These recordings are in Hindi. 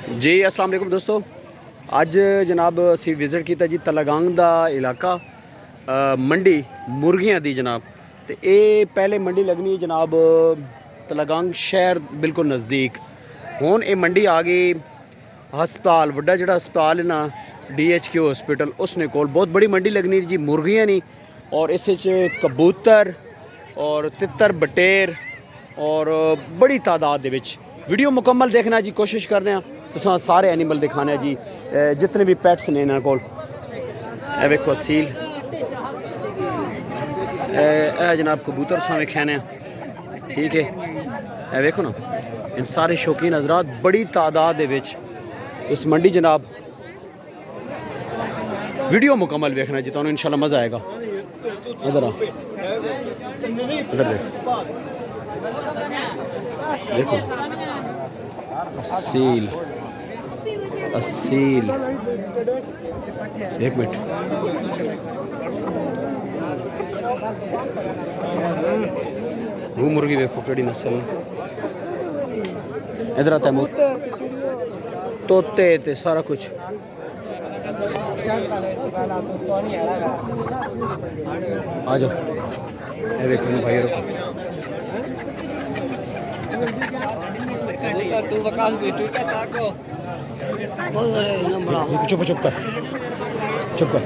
जी अस्सलाम वालेकुम दोस्तों। अज जनाब असी विजिट किया जी तलागंग का इलाका मंडी मुर्गियां दी जनाब। तो ये पहले मंडी लगनी जनाब तलागंग शहर बिल्कुल नज़दीक। हुण ये मंडी आ गई हस्पताल वड्डा जिहड़ा हस्पताल है ना DHQ हॉस्पिटल उसने कोल बहुत बड़ी मंडी लगनी जी मुर्गियां नहीं। और इस कबूतर और तितर बटेर और बड़ी तादाद दे विच वीडियो मुकम्मल देखना जी कोशिश करने तुसां सारे एनिमल दिखाने जी जितने भी पैट्स ने इन्हां कोल। ए वेखो असील ए जनाब कबूतर तुसां वेख्या ठीक है। ए वेखो ना इन सारे शौकीन हजरात बड़ी तादाद दे विच इस मंडी जनाब। वीडियो मुकम्मल देखना जी तुहानूं इंशाल्लाह मज़ा आएगा। इधर आ इधर देखो असील असील एक मिनट वो मुर्गी देखो केड़ी नस्ल। इधर आता है तोते ते सारा कुछ। आ जाओ ये देखो भाई चुप चुप कर चुप कर।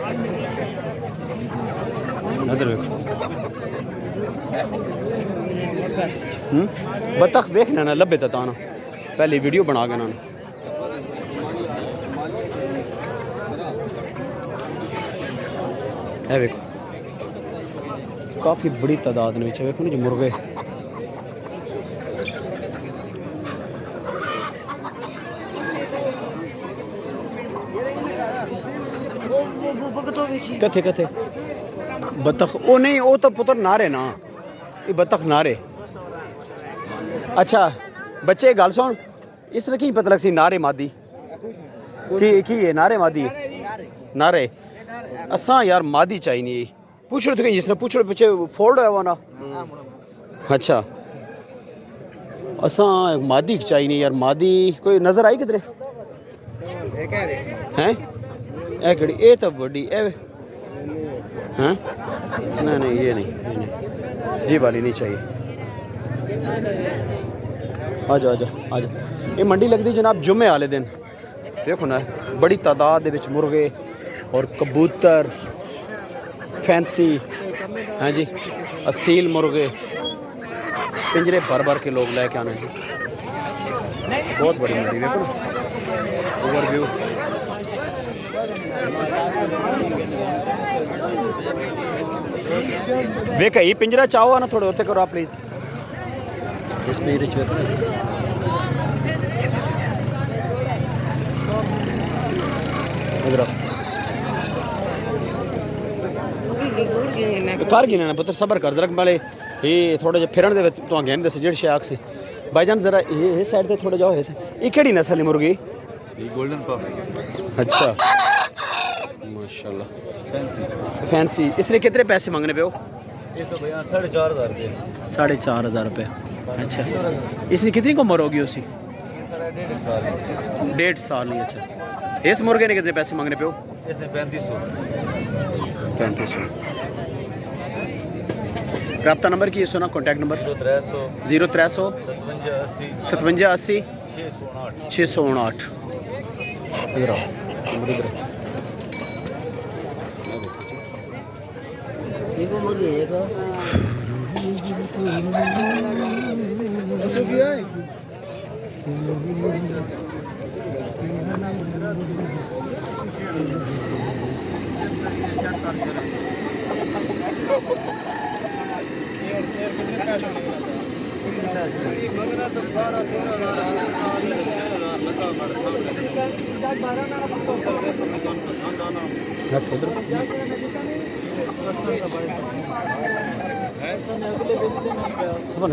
इधर देखो बतख देखना ना लब्बे ताना पहले वीडियो बना के ना। है देखो काफ़ी बड़ी तादाद में देखो ना जो मुर्गे। कथे कथे बतख ओ नहीं वो तो पुत्र नारे ना ये बतख नारे। अच्छा बच्चे गल सुन इसने की पता लग सी नारे मादी की है नारे मादी नारे असा यार मादी चाहिए नहीं पूछ रहे थे जिसने पूछ रहे पीछे फोल्ड है वो ना। अच्छा असा मादी चाहिए नहीं यार मादी कोई नज़र आई किधरे हैं ए कड़ी ए तो बड़ी ए हैं नहीं नहीं ये नहीं जी वाली नहीं चाहिए। आ जाओ आ जाओ आ जाओ। ये मंडी लगती जनाब जुम्मे वाले दिन देखो ना बड़ी तादाद के मुर्गे और कबूतर फैंसी हैं जी असील मुर्गे पिंजरे भर भर के लोग लेके आने जी। बहुत बड़ी मंडी देखो ना ओवरव्यू। वेख ये पिंजरा चाहो ना थोड़े होते करो आप प्लीज इस पे रिश्वत कर गिने ना पुत्र सबर कर जरा वाले ये थोड़ा जिहा फिरन दे तो गहन दस जेड़ शाख से भाईजान जरा ये साइड से थोड़ा जाओ ये केड़ी नस्ल है मुर्गी गोल्डन पफ। अच्छा माशाल्लाह फैंसी। इसने कितने पैसे मांगने पे हो? 4,500 रुपये। 4,500 रुपये। अच्छा इसने कितनी को उम्र होगी उसी? 1.5 साल नहीं। अच्छा इस मुर्गे ने कितने पैसे मांगने पे हो? 3500। रब्ता नंबर की सुना कॉन्टैक्ट नंबर 0300 57 80 608। इधर आओ इधर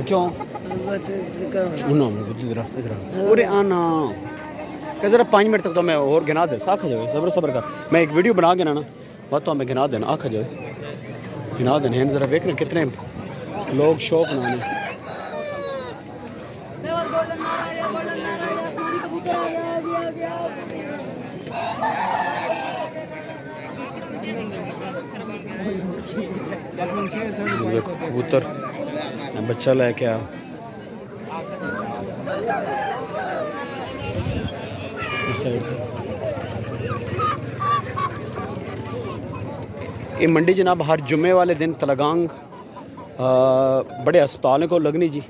क्यों इधर आना क्या जरा 5 मिनट तक तो मैं और गिना दे आखा जाए सबर सबर कर मैं एक वीडियो बना के ना वह तो हमें गिना देना आखा जाए गिना देने जरा देखना कितने लोग शौक बनाने कबूतर बच्चा लेके आ इस साइड पे। ये मंडी जनाब हर जुम्मे वाले दिन तलगांग बड़े अस्पतालों को लगनी जी।